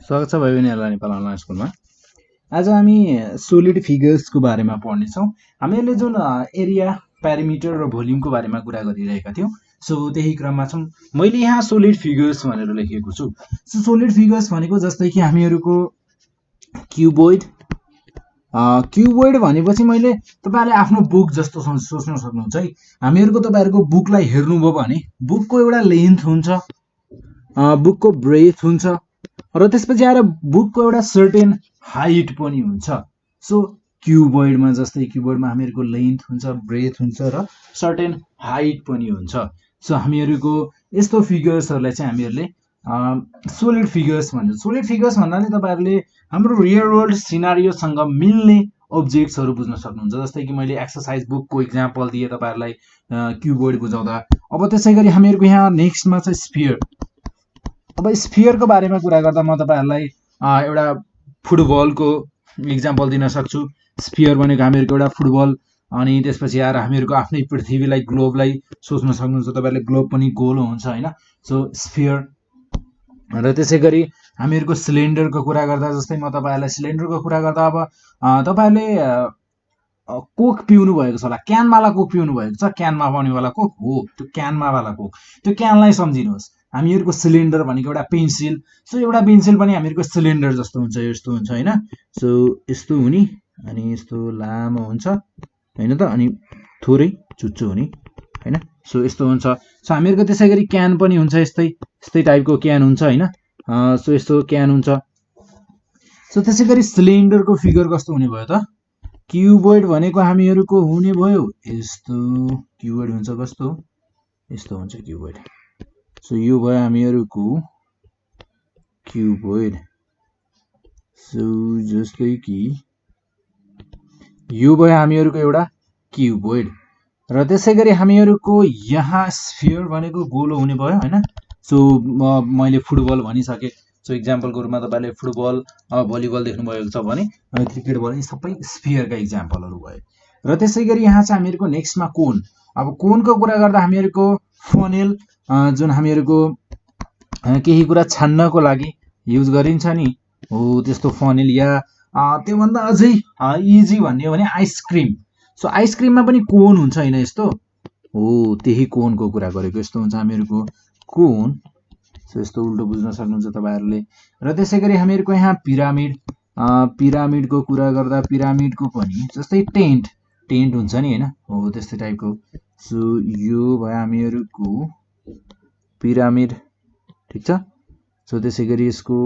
स्वागत छ भाइ-बहिनीहरुलाई नेपाल अनलाइन स्कुलमा। आज हामी सोलिड फिगर्सको बारेमा पढ्नेछौँ। हामीहरूले जुन एरिया, प्यारामिटर र भोल्युमको बारेमा कुरा गरिरहेका थियौँ। सो त्यही क्रममा छौँ। मैले यहाँ सोलिड फिगर्स भनेर लेखेको छु। सो सोलिड फिगर्स भनेको जस्तै कि हामीहरूको क्युबोइड भनेपछि मैले तपाईहरुले आफ्नो बुक जस्तो सोच्न सक्नुहुन्छ है। हामीहरूको तपाईहरुको बुकलाई हेर्नुभयो भने बुकको एउटा लेन्थ हुन्छ, बुकको ब्रेथ हुन्छ र त्यसपछि आएर बुकको एउटा सर्टेन हाइट पनि हुन्छ। सो क्युबोइडमा जस्तै क्युबोइडमा हामीहरूको लेन्थ हुन्छ, ब्रेथ हुन्छ र सर्टेन हाइट पनि हुन्छ। सो हामीहरूको यस्तो फिगर्सहरूलाई चाहिँ हामीहरूले सोलिड फिगर्स भन्छ। सोलिड फिगर्स भन्नाले तपाईहरुले हाम्रो रियल वर्ल्ड सिनारियोसँग मिल्ने अब्जेक्ट्सहरू बुझ्न सक्नुहुन्छ। जस्तै कि मैले एक्सरसाइज बुकको इक्जाम्पल दिए तपाईहरुलाई क्युबोइड बुझाउँदा। अब त्यसैगरी हामीहरूको यहाँ नेक्स्टमा चाहिँ स्फियर। अब स्फियरको बारेमा कुरा गर्दा म तपाईहरुलाई एउटा फुटबलको इक्जाम्पल दिन सक्छु। स्फियर भनेको हामीहरूको एउटा फुटबल, अनि त्यसपछि आएर हामीहरूको आफ्नै पृथ्वीलाई, ग्लोबलाई सोच्न सक्नुहुन्छ। तपाईहरुले ग्लोब पनि गोलो हुन्छ हैन। सो स्फियर र त्यसैगरी हामीहरूको सिलिन्डरको कुरा गर्दा, जस्तै म तपाईहरुलाई सिलिन्डरको कुरा गर्दा अब तपाईहरुले कोक पिउनु भएको छ होला, क्यानवाला कोक पिउनु भएको छ, क्यानमा पाउनेवाला कोक हो, त्यो क्यानमावाला कोक। त्यो क्यानलाई सम्झिनुहोस्। हामीहरूको सिलिन्डर भनेको एउटा पेन्सिल। सो एउटा पेन्सिल पनि हामीहरूको सिलिन्डर जस्तो हुन्छ, यस्तो हुन्छ हैन। सो यस्तो हुने अनि यस्तो लामो हुन्छ हैन त, अनि थोरै चुच्चो हुने हैन। सो यस्तो हुन्छ। सो हामीहरूको त्यसैगरी क्यान पनि हुन्छ, यस्तै टाइपको क्यान हुन्छ हैन। सो यस्तो क्यान हुन्छ। सो त्यसैगरी सिलिन्डरको फिगर कस्तो हुने भयो त? क्युबोइड भनेको हामीहरूको हुने भयो यस्तो। क्युबोइड हुन्छ कस्तो? यस्तो हुन्छ क्युबोइड। सो यो भयो हामीहरूको क्युबोइड। सो जस्तै कि यो भयो हामीहरूको एउटा क्युबोइड। र त्यसैगरी हामीहरूको यहाँ स्फियर भनेको गोलो हुने भयो हैन। सो मैले फुटबल भनिसके। सो इक्जाम्पलको रूपमा तपाईहरुले फुटबल, भलिबल देख्नु भएको छ भने क्रिकेट भयो, यी सबै स्फियरका इक्जाम्पलहरू भयो। र त्यसैगरी यहाँ चाहिँ हामीहरूको नेक्स्टमा कोन। अब कोनको कुरा गर्दा हामीहरूको फनेल, जुन हामीहरूको केही कुरा छान्नको लागि युज गरिन्छ नि हो, त्यस्तो फनेल। या त्योभन्दा अझै इजी भन्ने हो भने आइसक्रिम। सो आइसक्रिममा पनि कोन हुन्छ हैन, यस्तो हो, त्यही कोनको कुरा गरेको। यस्तो हुन्छ हामीहरूको कोन। सो यस्तो उल्टो बुझ्न सक्नुहुन्छ तपाईहरुले। र त्यसैगरी हामीहरूको यहाँ पिरामिड। पिरामिडको कुरा गर्दा पिरामिडको पनि जस्तै टेन्ट हुन्छ नि हैन, हो त्यस्तै टाइपको। सो यो भयो हामीहरूको पिरामिड, ठीक छ। सो त्यसैगरी यसको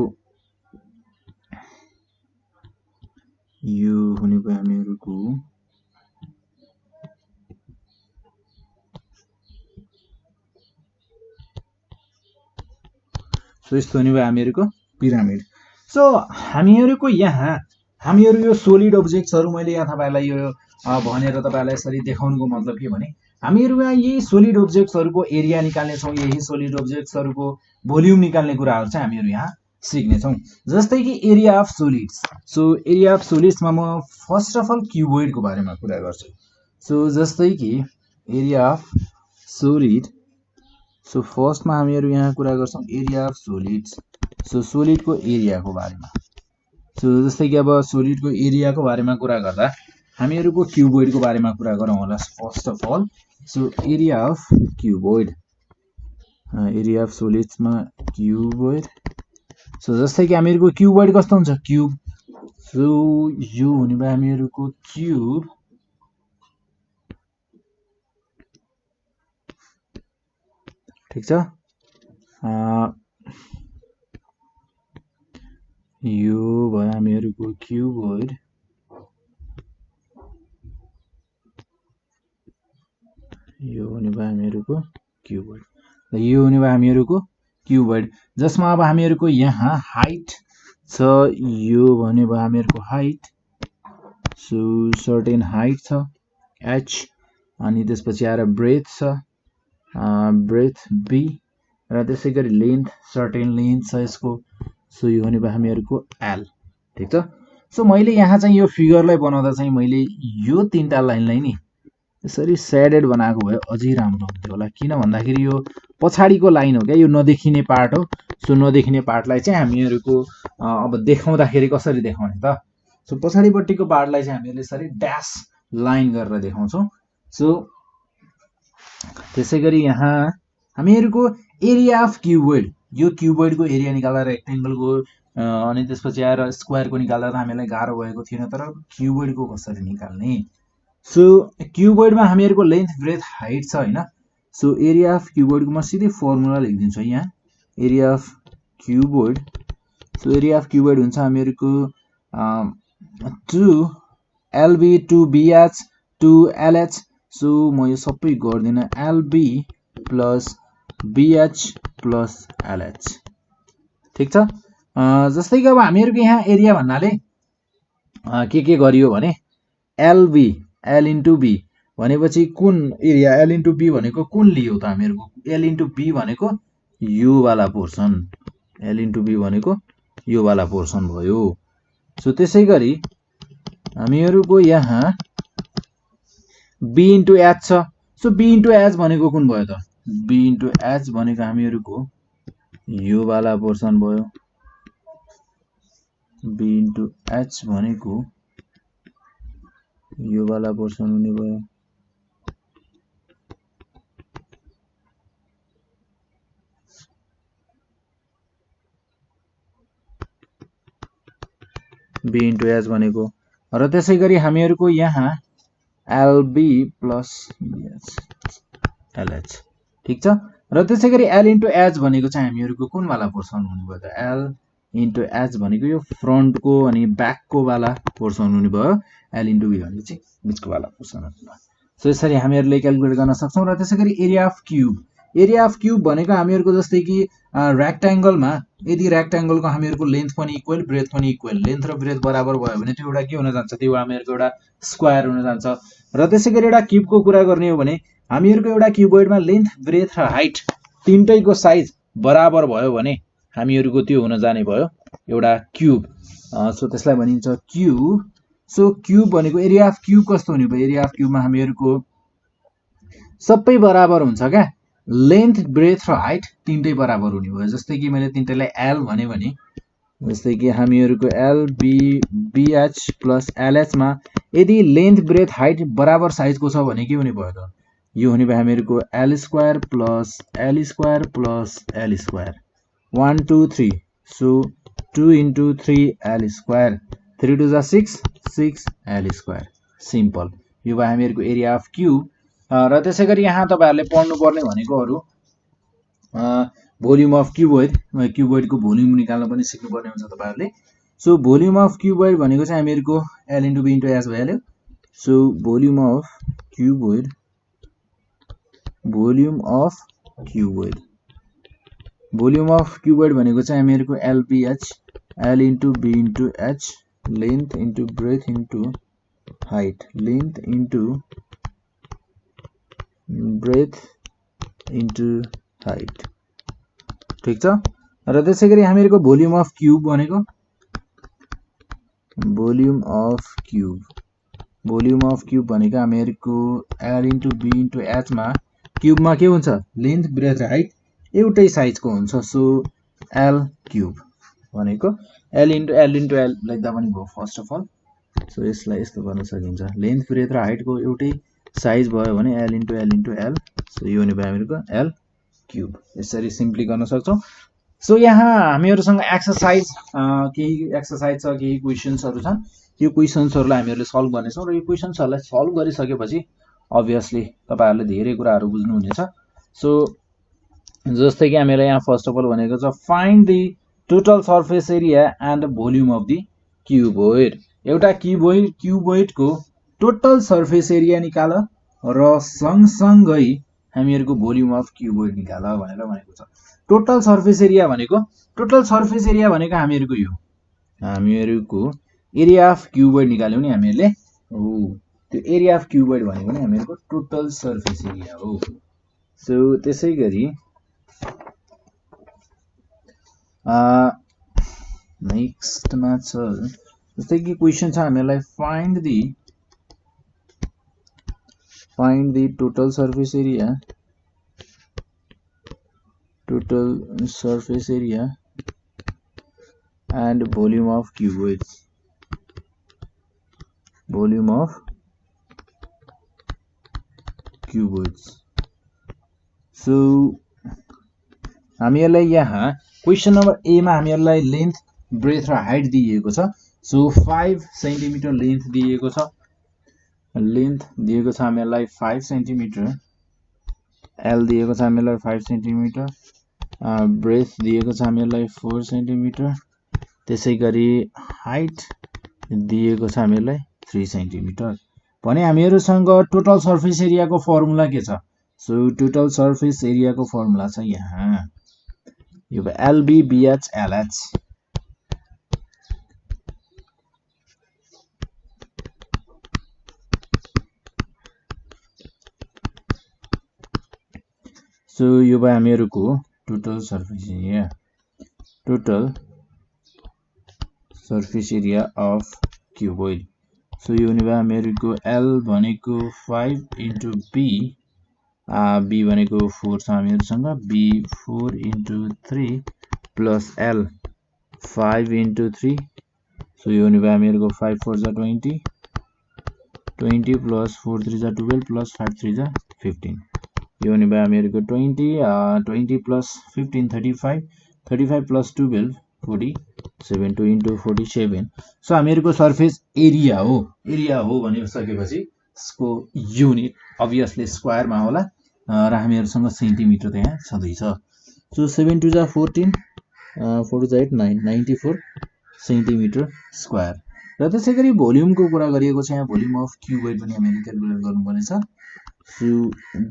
यो हुने भयो हामीहरूको सो यस्तो हुने भयो हामीहरूको पिरामिड। सो हामीहरूको यहाँ हामीहरू यो सोलिड अब्जेक्ट्सहरू मैले यहाँ तपाईहरुलाई यो भनेर तपाईहरुलाई यसरी देखाउनुको मतलब के भने हामीहरू यहाँ यही सोलिड अब्जेक्ट्सहरूको एरिया निकाल्ने छौँ, यही सोलिड अब्जेक्ट्सहरूको भोल्युम निकाल्ने कुराहरू चाहिँ हामीहरू यहाँ सिक्नेछौँ। जस्तै कि area of solids. So area of सोलिड्समा म फर्स्ट अफ अल क्युबोइडको बारेमा कुरा गर्छु। सो जस्तै कि एरिया अफ सोलिड। सो फर्स्टमा हामीहरू यहाँ कुरा गर्छौँ एरिया अफ सोलिड्स। सो सोलिडको एरियाको बारेमा। सो जस्तै कि अब सोलिडको एरियाको बारेमा कुरा गर्दा हामीहरूको क्युबोइडको बारेमा कुरा गरौँ होला first of all. So area of cuboid, area of सोलिड्समा क्युबोइड। सो जस्तै कि हामीहरूको क्युबोइड कस्तो हुन्छ? क्युब। सो यो हुने भयो हामीहरूको क्युब। ठीक छ। यो भयो हामीहरूको क्युबोइड। यो हुने भयो हामीहरूको क्युबोइड। र यो हुने भयो हामीहरूको क्युबोइड, जसमा अब हामीहरूको यहाँ हाइट छ। यो भने भयो हामीहरूको हाइट। सो सर्टेन हाइट छ h, अनि त्यसपछि आएर ब्रेथ छ, ब्रेथ b, र त्यसैगरी लेन्थ, सर्टेन लेन्थ छ यसको। सो यो हुने भयो हामीहरूको l, ठीक छ। सो मैले यहाँ चाहिँ यो फिगरलाई बनाउँदा चाहिँ मैले यो तीनटा लाइनलाई नि यसरी सेडेड बनाएको भए अझै राम्रो हुन्थ्यो होला। किन भन्दाखेरि यो पछाडिको लाइन हो क्या, यो नदेखिने पार्ट हो। सो नदेखिने पार्टलाई चाहिँ हामीहरूको अब देखाउँदाखेरि कसरी देखाउने त सो पछाडिपट्टिको पार्टलाई चाहिँ हामीहरूले यसरी ड्यास लाइन गरेर देखाउँछौँ सो त्यसैगरी यहाँ हामीहरूको एरिया अफ क्युबोइड यो क्युबोइडको एरिया निकाल्दा रेक्टेंगलको अनि त्यसपछि आएर स्क्वायरको निकाल्दा त हामीलाई गाह्रो भएको थिएन तर क्युबोइडको कसरी निकाल्ने सो क्युबोइडमा हामीहरूको लेन्थ ब्रेथ हाइट छ हैन सो एरिया अफ क्युबोइडको म सिधै फर्मुला लेखिदिन्छु यहाँ area of cuboid so area of cuboid हुन्छ हामीहरूको 2 LB 2 BH 2 LH सो म यो सबै गर्दिन LB plus BH plus LH ठीक छ जस्तै कि अब हामीहरूको यहाँ एरिया भन्नाले के गरियो भने LB L into B भनेपछि कुन एरिया L into B भनेको कुन लियो त हामीहरूको L into B भनेको यो वाला पोर्सन L into B भनेको यो वाला पोर्सन भयो सो त्यसैगरी हामीहरूको यहाँ B into H छ सो B into H भनेको कुन भयो त B into H भनेको हामीहरूको यो वाला पोर्सन भयो B into H भनेको यो वाला पोर्सन हुने भयो B into H भनेको र त्यसैगरी हामीहरूको यहाँ LB प्लस LH ठीक छ र त्यसैगरी L into H भनेको चाहिँ हामीहरूको कुन वाला पोर्सन हुने भयो त L into H भनेको यो फ्रन्टको अनि ब्याकको वाला पोर्सन हुने भयो L into B भनेको चाहिँ बीचको वाला पोर्सन हुने भयो सो यसरी हामीहरूले क्याल्कुलेट गर्न सक्छौं र त्यसैगरी एरिया अफ क्युब भनेको हामीहरूको जस्तै कि रेक्टेंगलमा यदि रेक्टेंगलको हामीहरूको लेन्थ पनि इक्वल ब्रेथ पनि इक्वल लेन्थ र ब्रेथ बराबर भयो भने त्यो एउटा के हुन जान्छ त्यो हामीहरूको एउटा स्क्वायर हुन जान्छ र त्यसैगरी एउटा क्युबको कुरा गर्ने हो भने हामीहरूको एउटा क्युबोइडमा लेन्थ ब्रेथ र हाइट तीनटैको साइज बराबर भयो भने हामीहरूको त्यो हुन जाने भयो एउटा क्युब सो त्यसलाई भनिन्छ क्युब सो क्युब भनेको एरिया अफ क्युब कस्तो हुने भयो एरिया अफ क्युबमा हामीहरूको सबै बराबर हुन्छ क्या लेन्थ ब्रेथ र हाइट तीनटै बराबर हुने भयो जस्तै कि मैले तीनटैलाई L भने जस्तै कि हामीहरूको LBH प्लस LH मा यदि लेन्थ ब्रेथ हाइट बराबर साइजको छ भने के हुने भयो त यो हुने भयो हामीहरूको L square plus L square plus L square 1 2 3 so 2 into 3 L square 3 to 6 6 L square simple यो भयो हामीहरूको एरिया अफ क्युब र त्यसैगरी यहाँ तपाईहरुले पढ्नु पर्ने भनेको अरु भोल्युम अफ क्युबोइडको भोल्युम निकाल्न पनि सिक्नु पर्ने हुन्छ तपाईहरुले सो भोल्युम अफ क्युबोइड भनेको चाहिँ हामीहरूको L into B into H भइहाल्यो सो भोल्युम अफ क्युबोइड भनेको चाहिँ हामीहरूको LBH L into B into H length into breadth into height length into breadth into height ठीक छ र त्यसैगरी हामीहरूको भोल्युम अफ क्युब भनेको भोल्युम अफ क्युब भनेको हामीहरूको L into B into H मा क्युबमा के हुन्छ लेन्थ ब्रेथ र हाइट एउटै साइजको हुन्छ सो L क्युब भनेको L into L लेख्दा पनि भयो फर्स्ट अफ अल सो यसलाई यस्तो गर्न सकिन्छ लेन्थ ब्रेथ र हाइटको एउटै साइज भयो भने L into L सो यो हुने भयो हामीहरूको L क्युब यसरी सिम्पली गर्न सक्छौं सो यहाँ हामीहरुसँग एक्सरसाइज छ केही क्वेशन्सहरु छन् यो क्वेशन्सहरुलाई हामीहरुले सल्भ गर्नेछौं र यो क्वेशन्सहरुलाई सल्भ गरिसकेपछि obviously तपाईहरुले धेरै कुराहरु बुझ्नु हुनेछ सो जस्तै कि हामीलाई यहाँ फर्स्ट अफ अल भनेको छ find the total surface area and volume of the cuboid एउटा क्युबोइडको टोटल सरफेस एरिया निकाल र सँगसँगै हामीहरुको भोल्युम अफ क्युबोइड निकाल भनेर भनेको छ टोटल सरफेस एरिया भनेको हामीहरुको यो हामीहरुको एरिया अफ क्युबोइड निकाल्यौ नि हामीहरुले त्यो एरिया अफ क्युबोइड भनेको नि हामीहरुको टोटल सरफेस एरिया हो सो त्यसैगरी नेक्स्टमा छ जस्तै कि क्वेशन छ हामीहरुलाई find the total total surface area and volume of cuboids. Volume of cuboids. So हामीहरुलाई यहाँ क्वेशन नम्बर ए मा हामीहरुलाई लेन्थ ब्रेथ र हाइट दिएको छ। सो 5 सेन्टिमिटर लेन्थ दिएको छ। लेन्थ दिएको छ हामीहरुलाई 5 सेन्टिमिटर, एल दिएको छ हामीहरुलाई 5 सेन्टिमिटर, ब्रेथ दिएको छ हामीहरुलाई 4 सेन्टिमिटर, त्यसैगरी हाइट दिएको छ हामीहरुलाई 3 सेन्टिमिटर। भने हामीहरुसँग टोटल सर्फेस एरियाको फर्मुला के छ? सो टोटल सर्फेस एरियाको फर्मुला छ यहाँ यो LB BH LH। सो यो भयो हामीहरुको total surface area. Total surface area of cuboid. So यो हुने भयो हामीहरुको L भनेको 5 इन्टु B, B भनेको 4 छ हामीहरुसँग, B 4 into 3 plus L 5 into 3। So यो हुने भयो हामीहरुको 5 4 जा 20, 20 प्लस 4 3 जा 12 प्लस 5 3 जा 15। यो हुने भयो हामीहरुको 20 प्लस 15 35, 35 प्लस 12 47, 2 इन्टु 47। सो हामीहरुको सर्फेस एरिया हो भनिसकेपछि यसको युनिट अभियसली स्क्वायर मा होला र हामीहरुसँग सेन्टिमिटर त यहाँ छँदै छ। सो 7 2 जा 14, 4 2 जा 8 9, 94 सेन्टिमिटर स्क्वायर। र त्यसैगरी भोल्युमको कुरा गरिएको छ यहाँ। भोल्युम अफ क्यूबोइड पनि हामीले क्याल्कुलेट गर्नुपर्ने छ। सो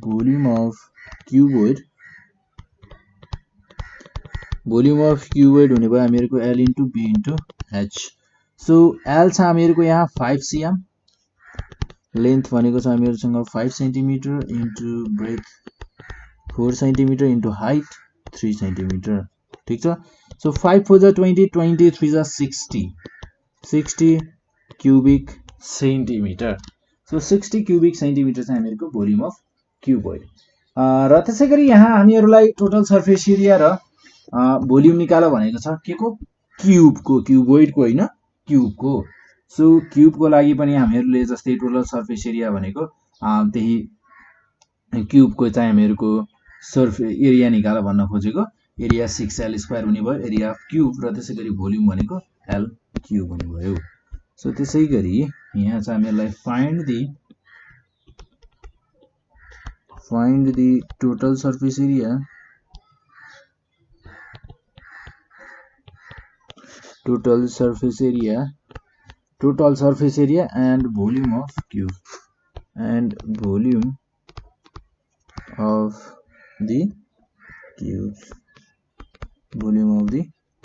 भोल्युम अफ क्यूबोइड हुने भयो हामीहरुको L into B into H। So L छ हामीहरुको यहाँ 5 cm, लेन्थ भनेको छ हामीहरुसँग 5 centimetre into breadth 4 centimetre into height 3 centimetre. ठीक छ। सो 5 4 जा 20, 23 जा 60 cubic centimetre. So 60 cubic centimetre चाहिँ हामीहरुको भोल्युम अफ क्यूबोइड। र त्यसैगरी यहाँ हामीहरुलाई टोटल सर्फेस एरिया र भोल्युम निकाल भनेको छ के को? क्यूबको, क्यूबोइडको हैन, क्यूबको। सो क्यूबको लागि पनि हामीहरुले जस्तै टोटल सर्फेस एरिया भनेको त्यही क्यूबको चाहिँ हामीहरुको सर्फेस एरिया निकाल भन्न खोजेको। एरिया 6L स्क्वायर हुने भयो एरिया अफ क्यूब, र त्यसैगरी भोल्युम भनेको L क्यूब हुने भयो। सो त्यसैगरी यहाँ चाहिँ हामीहरुलाई find the total surface area, total surface area and volume of cube, and volume of the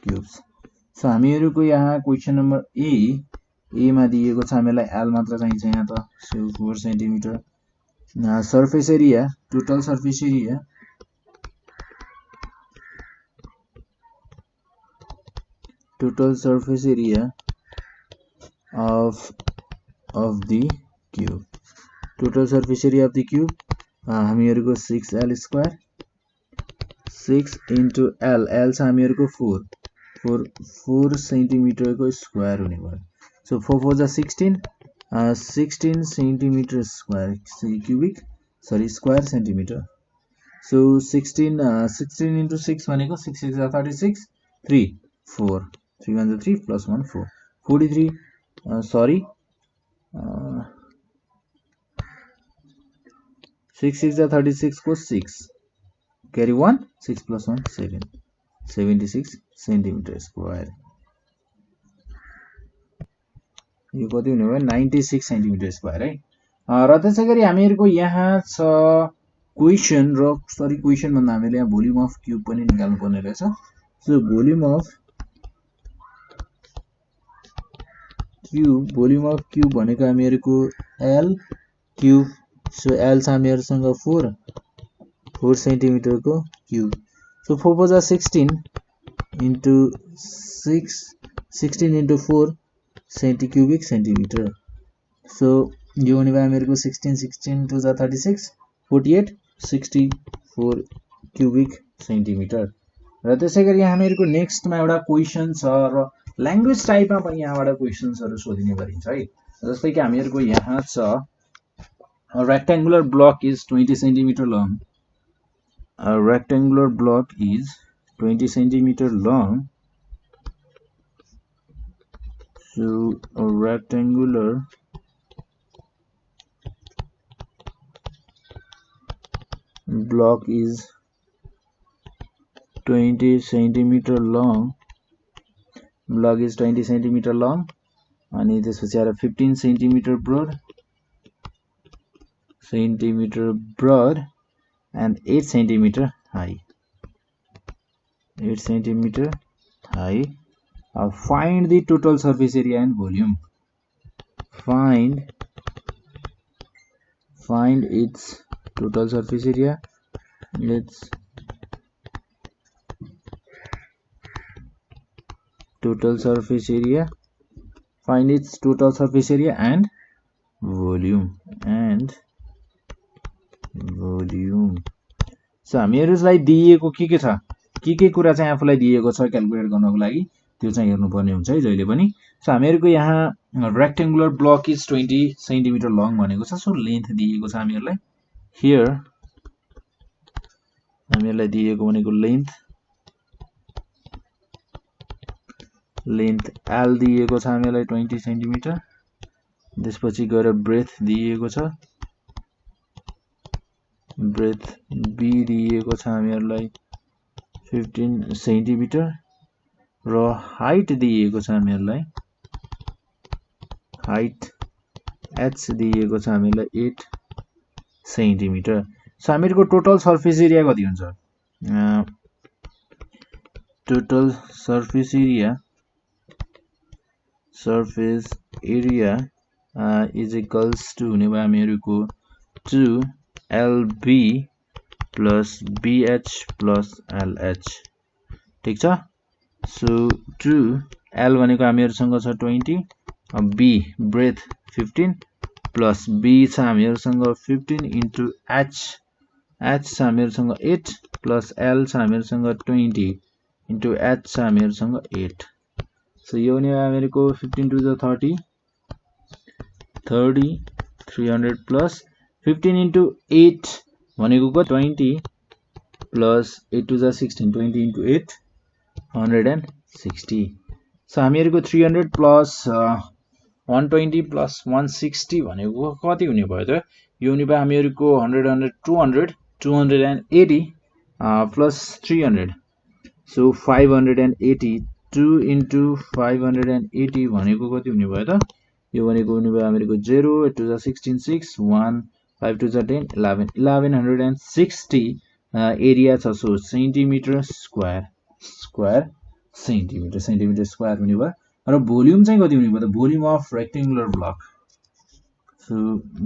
cubes. So हामीहरुको यहाँ क्वेशन नम्बर ए मा दिएको छ हामीलाई L मात्र चाहिन्छ यहाँ त। So 4 centimetre. Surface area, total surface area of the cube, total surface area of the cube हामीहरुको 6L स्क्वायर, 6 इन्टु L छ हामीहरुको 4 सेन्टिमिटरको स्क्वायर हुने भयो। सो 4 4 जा 16, 16 centimetre square cubic square centimetre. So 16 into 6 भनेको 6 6 जा 36, 3 4 3 1 जा 3 प्लस 1 4 43 6 6 जा 36 को 6 carry 1 6 plus 1 7 76 सेन्टिमिटर स्क्वायर। यो कति हुने भयो? 96 सेन्टिमिटर स्क्वायर है। र त्यसैगरी हामीहरुको यहाँ छ क्वेशन भन्दा हामीले यहाँ भोल्युम अफ क्यूब पनि निकाल्नु पर्ने रहेछ। सो भोल्युम अफ क्यूब भनेको हामीहरुको L क्यूब। सो L छ हामीहरुसँग 4 सेन्टिमिटर को क्यूब। सो 4 4 जा 16 into 6 16 into 4 cubic centimetre. So यो हुने भयो हामीहरुको 16 2 जा 36 48 64 क्यूबिक सेन्टिमिटर। र त्यसै गरी हामीहरूको नेक्स्टमा एउटा क्वेसन छ र ल्याङ्ग्वेज टाइपमा पनि यहाँबाट क्वेसन्सहरू सोधिने गरिन्छ है। जस्तै कि हामीहरूको यहाँ छ rectangular block is 20 centimetre long. A rectangular block is 20 centimeter long. So a rectangular block is 20 centimeter long. Block is 20 centimeter long. And त्यसपछि आएर 15 centimeter broad and 8 centimeter high. 8 centimeter high. Find the total surface area and volume. Find its total surface area. Let's total surface area. Find its total surface area and volume. So हामीहरुलाई दिएको के छ, के कुरा चाहिँ आफुलाई दिएको छ calculate गर्नको लागि त्यो चाहिँ हेर्नु पर्ने हुन्छ है जहिले पनि। सो हामीहरुको यहाँ rectangular block is 20 centimetre long भनेको छ। सो लेन्थ दिएको छ हामीहरुलाई हियर, हामीहरुलाई दिएको भनेको लेन्थ L दिएको छ हामीहरुलाई 20 सेन्टिमिटर। त्यसपछि गएर ब्रेथ दिएको छ, ब्रेथ B दिएको छ हामीहरुलाई 15 सेन्टिमिटर र हाइट दिएको छ हामीहरुलाई, हाइट H दिएको छ हामीहरुलाई 8 सेन्टिमिटर। सो हामीहरुको टोटल सर्फेस एरिया कति हुन्छ? Total surface area is equals to हुने भयो हामीहरुको 2LB plus BH plus LH। ठीक छ। सो 2L भनेको हामीहरुसँग छ 20, B ब्रेथ 15 प्लस B छ हामीहरुसँग 15 इन्टु H छ हामीहरुसँग 8 प्लस L छ हामीहरुसँग 20 इन्टु H छ हामीहरुसँग 8। सो यो हुने हामीहरुको 15 टु द 30 300 प्लस 15 इन्टु 8 भनेको 20 plus 8 two the 16 20 into 8 160। So हामीहरुको 300 प्लस 120 प्लस 160 भनेको कति हुने भयो त? यो हुने भयो हामीहरुको 280 प्लस 300 सो 580। 2 इन्टु 580 भनेको कति हुने भयो त? यो भनेको हुने भयो हामीहरुको 0 8 two the 16 6 1 5 two the 10 11 1160 area छ। So centimetre square centimetre square हुने भयो। र भोल्युम चाहिँ कति हुने भयो त? Volume of rectangular block. So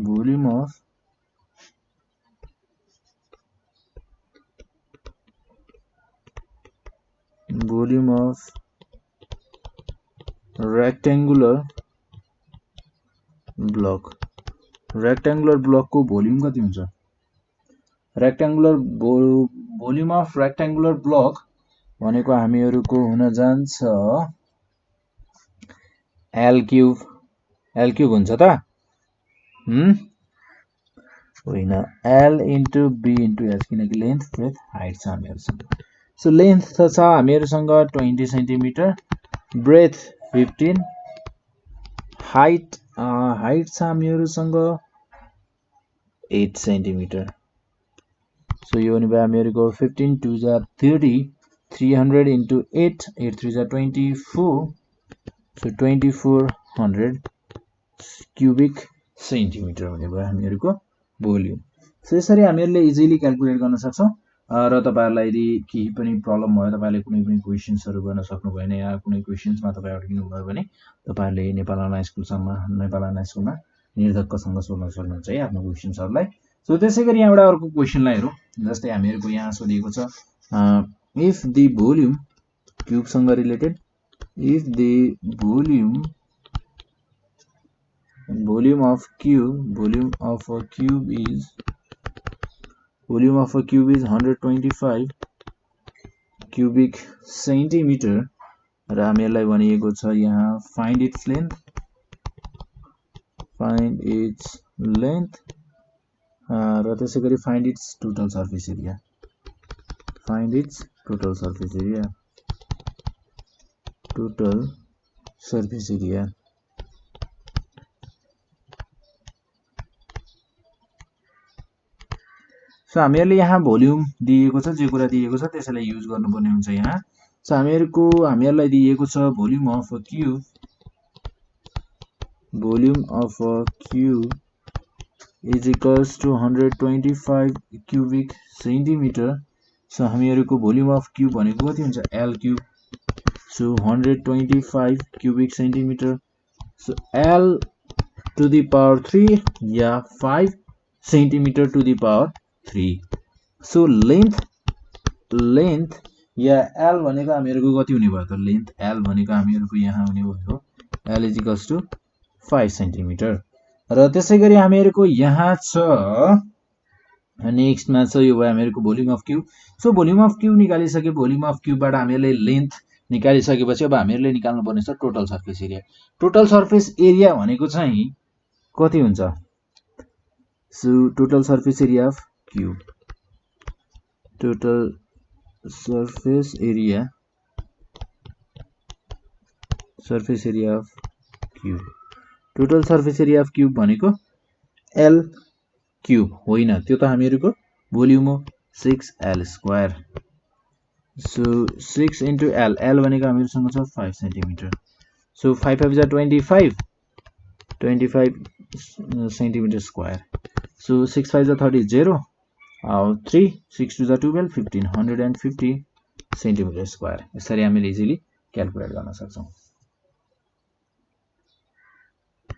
volume of rectangular block को भोल्युम कति हुन्छ? भोल्युम अफ रेक्टेङ्गुलर ब्लक भनेको हामीहरुको हुन जान्छ L क्यूब हुन्छ त? होइन, L into B into H, किनकि लेन्थ ब्रेथ हाइट छ हामीहरुसँग। सो लेन्थ छ हामीहरुसँग 20 सेन्टिमिटर, ब्रेथ 15, हाइट छ हामीहरुसँग 8 सेन्टिमिटर। सो यो हुने भयो हामीहरुको 15 टु द 30 300 इन्टु 8 8 3 जा 24 सो 2400 क्युबिक सेन्टिमिटर हुने भयो हामीहरुको भोल्युम। सो यसरी हामीहरुले इजिली क्याल्कुलेट गर्न सक्छौं। र तपाईहरुलाई यदि केही पनि प्रब्लम भयो, तपाईहरुले कुनै पनि क्वेशन्सहरु गर्न सक्नु भएन या कुनै क्वेशन्समा तपाई अड्किनु भयो भने तपाईहरुले नेपाल अनलाइन स्कुलमा निर्धक्कसँग सोध्न सक्नुहुन्छ है आफ्नो क्वेशन्सहरुलाई। सो त्यसैगरी यहाँबाट अर्को क्वेशनलाई हेरौं। जस्तै हामीहरुको यहाँ सोधिएको छ इफ द भोल्युम क्यूब सँग related, if the volume of a cube is 125 cubic centimetre र हामीलाई भनिएको छ यहाँ फाइन्ड इट्स लेन्थ र त्यसैगरी find its total surface area so हामीहरुले यहाँ भोल्युम दिएको छ जे कुरा दिएको छ त्यसैलाई युज गर्नुपर्ने हुन्छ यहाँ सो हामीहरुलाई दिएको छ volume of a cube is equals to 125 cubic centimetre so हामीहरुको भोल्युम अफ क्यूब भनेको कति हुन्छ L cube so 125 cubic centimetre so L to the power 3 या 5 centimetre to the power 3 so length या L भनेको हामीहरुको कति हुने भयो त लेन्थ L भनेको हामीहरुको यहाँ हुने भयो L is equals to 5 centimetre र त्यसैगरी हामीहरुको यहाँ छ नेक्स्टमा छ यो भयो हामीहरुको volume of cube so volume of cube निकालिसके भोल्युम अफ क्यूबबाट हामीहरुले लेन्थ निकालिसकेपछि अब हामीहरुले निकाल्नु पर्ने छ टोटल सर्फेस एरिया भनेको चाहिँ कति हुन्छ so total surface area of cube total surface area of cube भनेको L क्यूब होइन त्यो त हामीहरुको भोल्युम हो 6L square so 6 into L भनेको हामीहरुसँग छ 5 सेन्टिमिटर सो 5 5 जा 25 सेन्टिमिटर स्क्वायर सो 6 5 जा 30 0 3 6 2 जा 12 15 150 सेन्टिमिटर स्क्वायर यसरी हामीले इजिली क्याल्कुलेट गर्न सक्छौं